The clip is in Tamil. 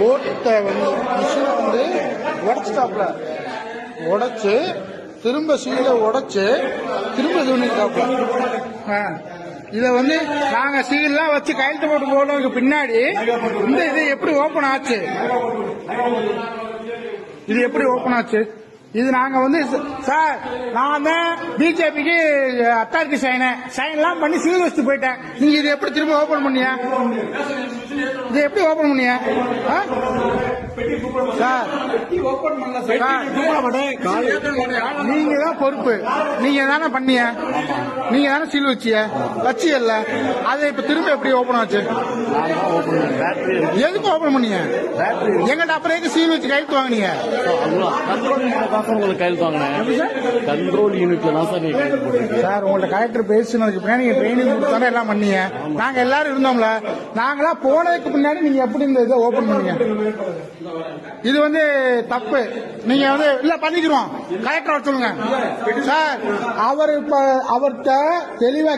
ஓட்டை வந்து மிஷினை வந்து உடச்சிட்டாப்ல, உடைச்சு திரும்ப சீலை உடைச்சு திரும்ப இது பண்ணிருக்காப்ல. இதை வந்து நாங்க சீல்லாம் வச்சு கையெழுத்து போட்டு போடுறதுக்கு பின்னாடி இந்த இது எப்படி ஓபன் ஆச்சு? இது எப்படி ஓபன் ஆச்சு? இது நாங்க வந்து சார், நான் தான் பிஜேபிக்கு அத்தாரிட்டி சைன்லாம் பண்ணி சீல் வச்சுட்டு போயிட்டேன். நீங்க இது எப்படி திரும்ப ஓபன் பண்ணியா? இது எப்படி ஓபன் பண்ணியா சார்? நீங்க தான் பொறுப்பு, நீங்க தானே பண்ணிய, நீங்க தானே சீல் வச்சியல்ல, அதை இப்ப திரும்ப எப்படி ஓபன் ஆச்சு? எதுக்கு ஓபன் பண்ணிய? எங்கிட்ட அப்புறம் சீல் வச்சு கையெழுத்து வாங்கினீங்க? கண்ட்ரோல் யூனிட்ல தான் சார் உங்கள்ட்ட கலெக்டர் பேசுனதுக்கு பின்னாடி நீங்க ட்ரைனிங் கொடுத்தானே எல்லாம் பண்ணீங்க. நாங்க எல்லாரும் இருந்தோம்ல, நாங்களா போனதுக்கு பின்னாடி நீங்க எப்படி இந்த இதை ஓபன் பண்ணீங்க? இது வந்து தப்பு. நீங்க வந்து இல்ல பண்ணிக்கிறோம், கலெக்டர் சொல்லுங்க சார். அவர் இப்ப அவர்கிட்ட தெளிவா